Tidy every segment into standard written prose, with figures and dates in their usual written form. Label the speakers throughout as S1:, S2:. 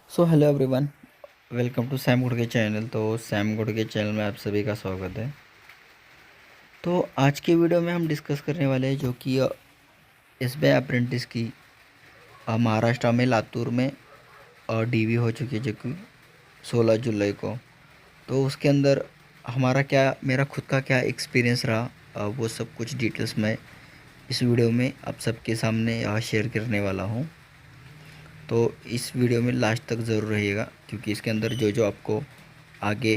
S1: So hello everyone, welcome to Sam Good के channel. तो Sam Good के channel में आप सभी का स्वागत है। तो आज के वीडियो में हम डिस्कस करने वाले हैं जो कि एसबीआई अप्रेंटिस की महाराष्ट्र में लातूर में डीवी हो चुकी है, जो कि 16 जुलाई को। तो उसके अंदर हमारा क्या मेरा खुद का क्या एक्सपीरियंस रहा, वो सब कुछ डिटेल्स मैं इस वीडियो में आप सबके सामने शेयर करने वाला हूँ। तो इस वीडियो में लास्ट तक ज़रूर रहिएगा, क्योंकि इसके अंदर जो जो आपको आगे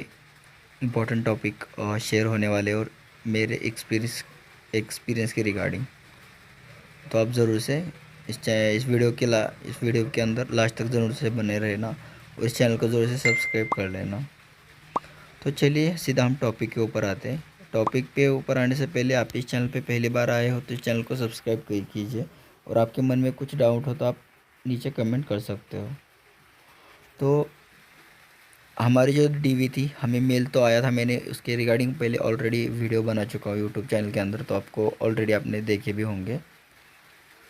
S1: इम्पोर्टेंट टॉपिक शेयर होने वाले और मेरे एक्सपीरियंस के रिगार्डिंग। तो आप ज़रूर से इस वीडियो के अंदर लास्ट तक ज़रूर से बने रहना और इस चैनल को ज़रूर से सब्सक्राइब कर लेना। तो चलिए सीधा हम टॉपिक के ऊपर आते हैं। टॉपिक पे ऊपर आने से पहले आप इस चैनल पे पहली बार आए हो तो इस चैनल को सब्सक्राइब कीजिए, और आपके मन में कुछ डाउट हो तो आप नीचे कमेंट कर सकते हो। तो हमारी जो डीवी थी, हमें मेल तो आया था, मैंने उसके रिगार्डिंग पहले ऑलरेडी वीडियो बना चुका हूँ यूट्यूब चैनल के अंदर, तो आपको ऑलरेडी आपने देखे भी होंगे।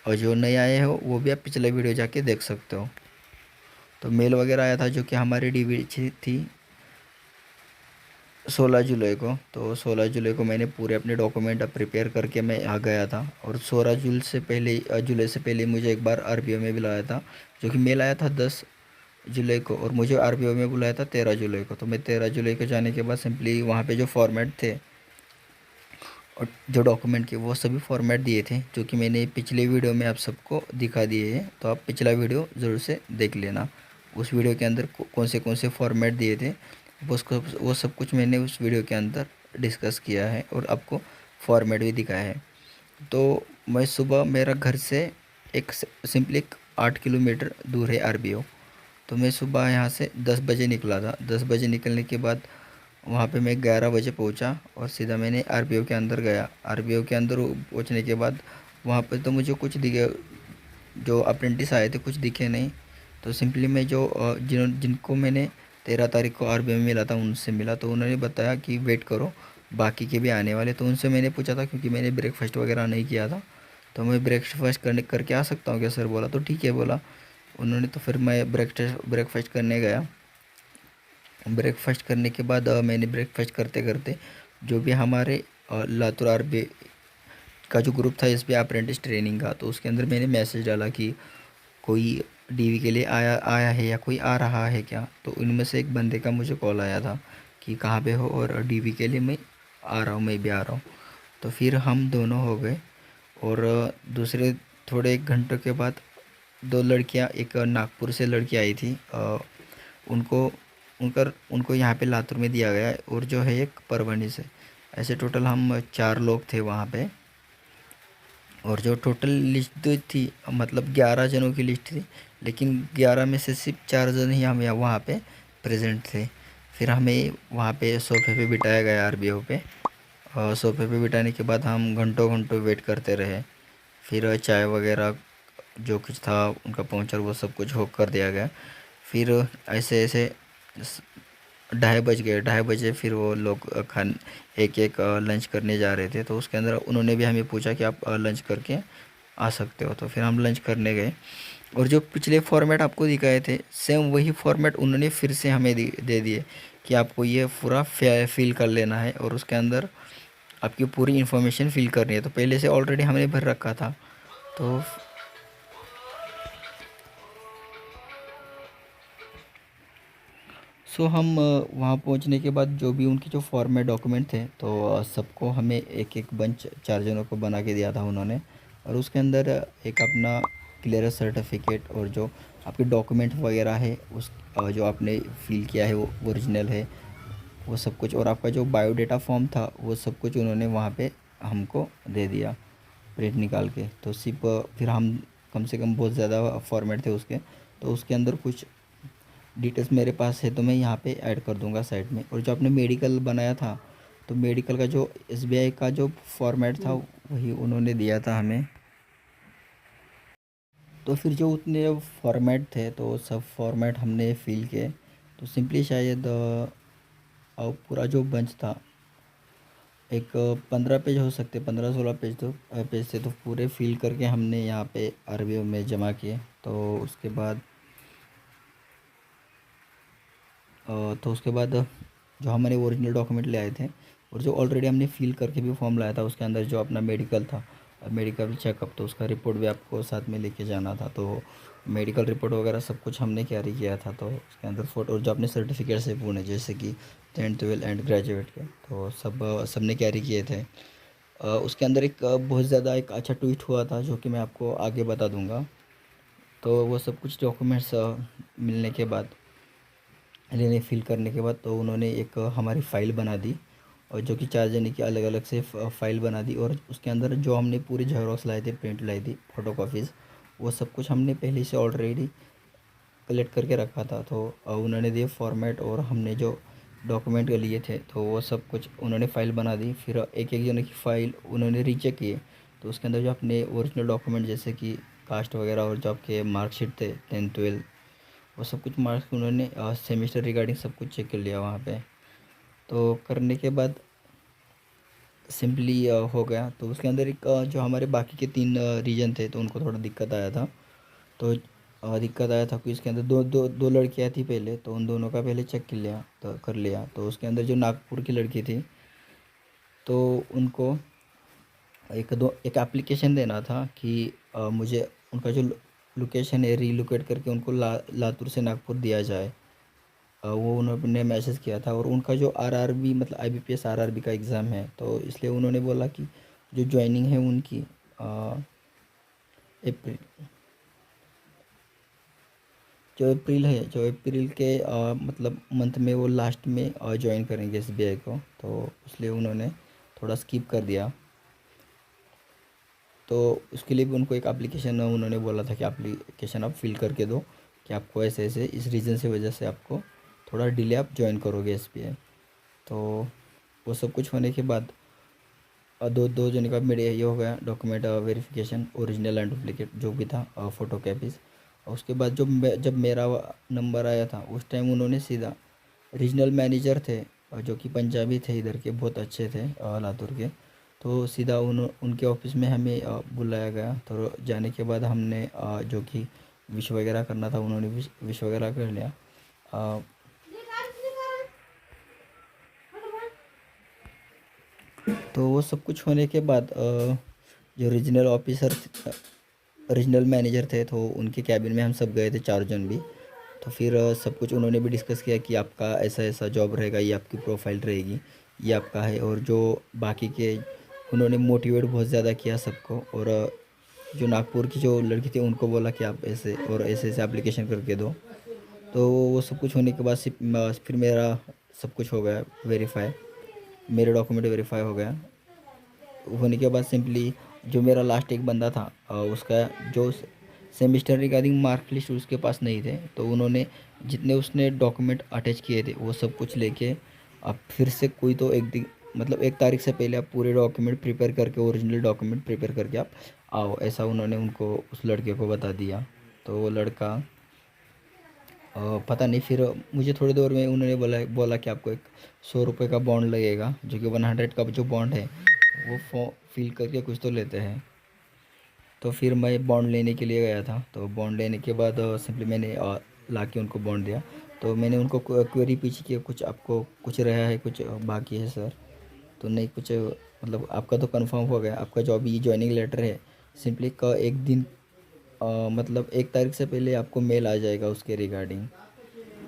S1: और जो नए आए हो वो भी आप पिछले वीडियो जाके देख सकते हो। तो मेल वगैरह आया था जो कि हमारी डीवी थी 16 जुलाई को। तो 16 जुलाई को मैंने पूरे अपने डॉक्यूमेंट प्रिपेयर करके मैं आ गया था, और 16 जुलाई से पहले मुझे एक बार आरबीओ में बुलाया था, जो कि मेल आया था 10 जुलाई को, और मुझे आरबीओ में बुलाया था 13 जुलाई को। तो मैं 13 जुलाई को जाने के बाद सिंपली वहाँ पे जो फॉर्मेट थे और जो डॉक्यूमेंट के वो सभी फॉर्मेट दिए थे, जो कि मैंने पिछले वीडियो में आप सबको दिखा दिए हैं। तो आप पिछला वीडियो ज़रूर से देख लेना। उस वीडियो के अंदर कौन से फॉर्मेट दिए थे वो सब कुछ मैंने उस वीडियो के अंदर डिस्कस किया है, और आपको फॉर्मेट भी दिखाया है। तो मैं सुबह, मेरा घर से एक सिंपली एक 8 किलोमीटर दूर है आरबीओ। तो मैं सुबह यहाँ से 10 बजे निकला था। 10 बजे निकलने के बाद वहाँ पे मैं 11 बजे पहुँचा, और सीधा मैंने आरबीओ के अंदर गया। आरबीओ के अंदर पहुँचने के बाद वहाँ पे तो मुझे कुछ दिखे, जो अप्रेंटिस आए थे कुछ दिखे नहीं। तो सिंपली मैं जो जिनको मैंने 13 तारीख को आरबीओ में मिला था उनसे मिला, तो उन्होंने बताया कि वेट करो, बाकी के भी आने वाले। तो उनसे मैंने पूछा था, क्योंकि मैंने ब्रेकफास्ट वगैरह नहीं किया था, तो मैं ब्रेकफास्ट करके आ सकता हूँ क्या सर? बोला तो ठीक है बोला उन्होंने। तो फिर मैं ब्रेकफास्ट करने गया। ब्रेकफास्ट करने के बाद मैंने ब्रेकफास्ट करते करते जो भी हमारे लातूर आरबी का जो ग्रुप था एसबीआई अप्रेंटिस ट्रेनिंग का, तो उसके अंदर मैंने मैसेज डाला कि कोई डीवी के लिए आया आया है या कोई आ रहा है क्या। तो उनमें से एक बंदे का मुझे कॉल आया था कि कहाँ पे हो, और डीवी के लिए मैं आ रहा हूँ, मैं भी आ रहा हूँ। तो फिर हम दोनों हो गए, और दूसरे थोड़े एक घंटों के बाद दो लड़कियाँ, एक नागपुर से लड़की आई थी, उनको उनको यहाँ पे लातूर में दिया गया है, और जो है एक परभणी से। ऐसे टोटल हम 4 लोग थे वहाँ पे। और जो टोटल लिस्ट जो थी, मतलब 11 जनों की लिस्ट थी, लेकिन 11 में से सिर्फ 4 जन ही हम वहाँ पे प्रेजेंट थे। फिर हमें वहाँ पे सोफे पे बिठाया गया आरबीओ पे, और सोफे पे बिठाने के बाद हम घंटों घंटों वेट करते रहे। फिर चाय वगैरह जो कुछ था उनका पहुँचा, वो सब कुछ हो कर दिया गया। फिर ऐसे ऐसे 2:30 बज गए। 2:30 बजे फिर वो लोग खान एक एक लंच करने जा रहे थे। तो उसके अंदर उन्होंने भी हमें पूछा कि आप लंच करके आ सकते हो। तो फिर हम लंच करने गए, और जो पिछले फॉर्मेट आपको दिखाए थे सेम वही फॉर्मेट उन्होंने फिर से हमें दे दिए कि आपको ये पूरा फिल कर लेना है, और उसके अंदर आपकी पूरी इन्फॉर्मेशन फिल करनी है। तो पहले से ऑलरेडी हमने भर रखा था। तो हम वहाँ पहुँचने के बाद जो भी उनके जो फॉर्मेट डॉक्यूमेंट थे, तो सबको हमें एक एक बंच 4 जनों को बना के दिया था उन्होंने। और उसके अंदर एक अपना क्लियरेंस सर्टिफिकेट, और जो आपके डॉक्यूमेंट वगैरह है उस जो आपने फिल किया है वो ओरिजिनल है, वो सब कुछ, और आपका जो बायोडाटा फॉर्म था वो सब कुछ उन्होंने वहाँ पे हमको दे दिया प्रिंट निकाल के। तो सिर्फ फिर हम कम से कम बहुत ज़्यादा फॉर्मेट थे उसके, तो उसके अंदर कुछ डिटेल्स मेरे पास है, तो मैं यहाँ पे ऐड कर दूँगा साइड में। और जो आपने मेडिकल बनाया था, तो मेडिकल का जो एसबीआई का जो फॉर्मेट था वही उन्होंने दिया था हमें। तो फिर जो उतने फॉर्मेट थे तो सब फॉर्मेट हमने फिल किए। तो सिंपली शायद पूरा जो बंच था एक 15 पेज हो सकते, 15-16 पेज, तो पेज थे, तो पूरे फिल करके हमने यहाँ पे आरबीओ में जमा किए। तो उसके बाद तो उसके बाद जो हमने ओरिजिनल डॉक्यूमेंट ले आए थे और जो ऑलरेडी हमने फिल करके भी फॉर्म लाया था उसके अंदर जो अपना मेडिकल था, मेडिकल चेकअप, तो उसका रिपोर्ट भी आपको साथ में लेके जाना था। तो मेडिकल रिपोर्ट वगैरह सब कुछ हमने कैरी किया था। तो उसके अंदर फ़ोटो और जो अपने सर्टिफिकेट्स है पुणे जैसे कि 10th 12th एंड ग्रेजुएट के, तो सबने कैरी किए थे। उसके अंदर एक बहुत ज़्यादा एक अच्छा ट्वीट हुआ था जो कि मैं आपको आगे बता दूंगा। तो वो सब कुछ डॉक्यूमेंट्स मिलने के बाद, लेने फिल करने के बाद, तो उन्होंने एक हमारी फ़ाइल बना दी और जो कि 4 जने की अलग अलग से फ़ाइल बना दी। और उसके अंदर जो हमने पूरी ज़ेरॉक्स लाए थे, प्रिंट लाई थी, फ़ोटोकॉपीज़, वो सब कुछ हमने पहले से ऑलरेडी कलेक्ट करके रखा था। तो उन्होंने दिए फॉर्मेट और हमने जो डॉक्यूमेंट लिए थे तो वो सब कुछ उन्होंने फ़ाइल बना दी। फिर एक एक जने की फ़ाइल उन्होंने रीचेक किए, तो उसके अंदर जो अपने ओरिजिनल डॉक्यूमेंट जैसे कि कास्ट वगैरह और जो आपके मार्कशीट थे 10th 12th, वो सब कुछ मार्क्स उन्होंने सेमेस्टर रिगार्डिंग सब कुछ चेक कर लिया वहाँ पे। तो करने के बाद सिंपली हो गया। तो उसके अंदर एक जो हमारे बाकी के 3 रीजन थे तो उनको थोड़ा दिक्कत आया था। तो दिक्कत आया था कि इसके अंदर दो लड़कियां थी पहले, तो उन दोनों का पहले चेक कर लिया। तो उसके अंदर जो नागपुर की लड़की थी तो उनको एक एप्लीकेशन देना था कि मुझे उनका जो लोकेशन है रीलोकेट करके उनको लातूर से नागपुर दिया जाए। वो उन्होंने मैसेज किया था। और उनका जो आरआरबी मतलब आईबीपीएस आरआरबी का एग्ज़ाम है, तो इसलिए उन्होंने बोला कि जो ज्वाइनिंग है उनकी अप्रैल जो अप्रैल के मतलब मंथ में वो लास्ट में ज्वाइन करेंगे एसबीआई को, तो इसलिए उन्होंने थोड़ा स्किप कर दिया। तो उसके लिए भी उनको एक एप्लीकेशन उन्होंने बोला था कि एप्लीकेशन आप फिल करके दो कि आपको ऐसे ऐसे इस रीज़न से वजह से आपको थोड़ा डिले आप ज्वाइन करोगे एसबीआई। तो वो सब कुछ होने के बाद दो दो जने का मेरे ये हो गया document verification, original and duplicate जो भी था, फ़ोटो कॉपीज़। और उसके बाद जब मेरा नंबर आया था उस टाइम उन्होंने सीधा रीजनल मैनेजर थे जो कि पंजाबी थे, इधर के बहुत अच्छे थे लातूर के, तो सीधा उनके ऑफिस में हमें बुलाया गया। तो जाने के बाद हमने जो कि विश वगैरह करना था उन्होंने विश वगैरह कर लिया। अ, तो वो सब कुछ होने के बाद जो रीजनल मैनेजर थे तो उनके कैबिन में हम सब गए थे, 4 जन भी। तो फिर सब कुछ उन्होंने भी डिस्कस किया कि आपका ऐसा ऐसा जॉब रहेगा, ये आपकी प्रोफाइल रहेगी, ये आपका है। और जो बाकी के उन्होंने मोटिवेट बहुत ज़्यादा किया सबको। और जो नागपुर की जो लड़की थी उनको बोला कि आप ऐसे और ऐसे ऐसे एप्लीकेशन करके दो। तो वो सब कुछ होने के बाद फिर मेरा सब कुछ हो गया वेरीफाई, मेरे डॉक्यूमेंट वेरीफाई हो गया। होने के बाद सिंपली जो मेरा लास्ट एक बंदा था उसका जो सेमिस्टर रिगार्डिंग मार्क लिस्ट उसके पास नहीं थे, तो उन्होंने जितने उसने डॉक्यूमेंट अटैच किए थे वो सब कुछ लेके अब फिर से कोई तो एक दिन मतलब 1 तारीख से पहले आप पूरे डॉक्यूमेंट प्रिपेयर करके ओरिजिनल डॉक्यूमेंट प्रिपेयर करके आप आओ, ऐसा उन्होंने उनको उस लड़के को बता दिया। तो वो लड़का पता नहीं, फिर मुझे थोड़ी देर में उन्होंने बोला कि आपको एक 100 रुपये का बॉन्ड लगेगा, जो कि 100 का जो बॉन्ड है वो फिल करके कुछ तो लेते हैं। तो फिर मैं बॉन्ड लेने के लिए गया था। तो बॉन्ड लेने के बाद सिंपली मैंने ला के उनको बॉन्ड दिया। तो मैंने उनको क्वेरी पूछी कि कुछ आपको कुछ रहा है, कुछ बाकी है सर। तो नहीं कुछ मतलब आपका तो कंफर्म हो गया, आपका जो अभी ज्वाइनिंग लेटर है सिंपली का एक दिन मतलब 1 तारीख से पहले आपको मेल आ जाएगा उसके रिगार्डिंग।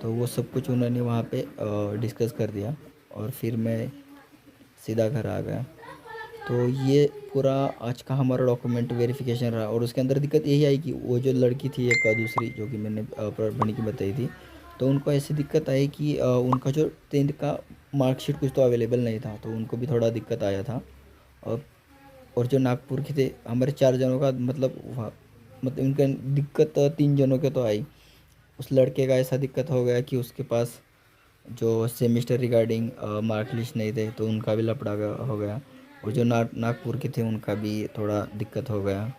S1: तो वो सब कुछ उन्होंने वहाँ पे डिस्कस कर दिया और फिर मैं सीधा घर आ गया। तो ये पूरा आज का हमारा डॉक्यूमेंट वेरिफिकेशन रहा। और उसके अंदर दिक्कत यही आई कि वो जो लड़की थी एक दूसरी जो कि मैंने बनी की बताई थी, तो उनको ऐसी दिक्कत आई कि उनका जो 10th का मार्कशीट कुछ तो अवेलेबल नहीं था, तो उनको भी थोड़ा दिक्कत आया था। और और जो नागपुर के थे हमारे 4 जनों का मतलब उनका दिक्कत 3 जनों के तो आई। उस लड़के का ऐसा दिक्कत हो गया कि उसके पास जो सेमिस्टर रिगार्डिंग मार्क लिस्ट नहीं थे, तो उनका भी लफड़ा हो गया। और जो नागपुर के थे उनका भी थोड़ा दिक्कत हो गया।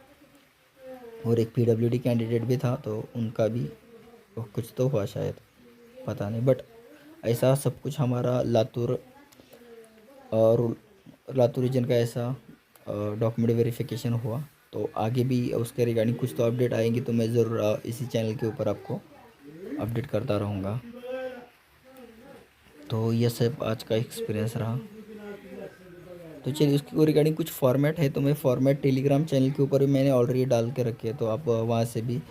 S1: और एक पीडब्ल्यूडी कैंडिडेट भी था, तो उनका भी कुछ तो हुआ शायद, पता नहीं। बट ऐसा सब कुछ हमारा लातूर और लातूर रीजन का ऐसा डॉक्यूमेंट वेरिफिकेशन हुआ। तो आगे भी उसके रिगार्डिंग कुछ तो अपडेट आएंगी, तो मैं ज़रूर इसी चैनल के ऊपर आपको अपडेट करता रहूँगा। तो ये सब आज का एक्सपीरियंस रहा। तो चलिए उसकी रिगार्डिंग कुछ फॉर्मेट है, तो मैं फॉर्मेट टेलीग्राम चैनल के ऊपर भी मैंने ऑलरेडी डाल के रखे है, तो आप वहाँ से भी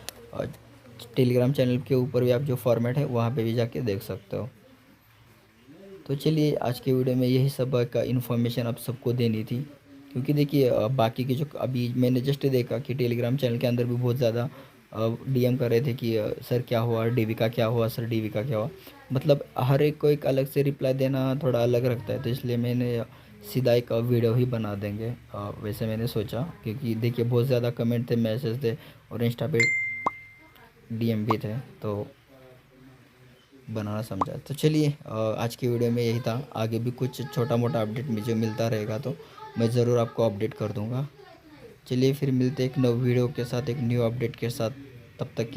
S1: टेलीग्राम चैनल के ऊपर भी आप जो फॉर्मेट है वहाँ पे भी जाके देख सकते हो। तो चलिए आज के वीडियो में यही सब का इन्फॉर्मेशन आप सबको देनी थी, क्योंकि देखिए बाकी के जो अभी मैंने जस्ट देखा कि टेलीग्राम चैनल के अंदर भी बहुत ज़्यादा डीएम कर रहे थे कि सर क्या हुआ, डीवी का क्या हुआ, सर डीवी का क्या हुआ। मतलब हर एक को एक अलग से रिप्लाई देना थोड़ा अलग रखता है, तो इसलिए मैंने सीधा एक वीडियो ही बना देंगे। वैसे मैंने सोचा, क्योंकि देखिए बहुत ज़्यादा कमेंट थे, मैसेज थे और इंस्टा पे डीएम भी थे, तो बनाना समझा। तो चलिए आज की वीडियो में यही था। आगे भी कुछ छोटा मोटा अपडेट मुझे मिलता रहेगा तो मैं ज़रूर आपको अपडेट कर दूंगा। चलिए फिर मिलते हैं एक नई वीडियो के साथ, एक न्यू अपडेट के साथ। तब तक के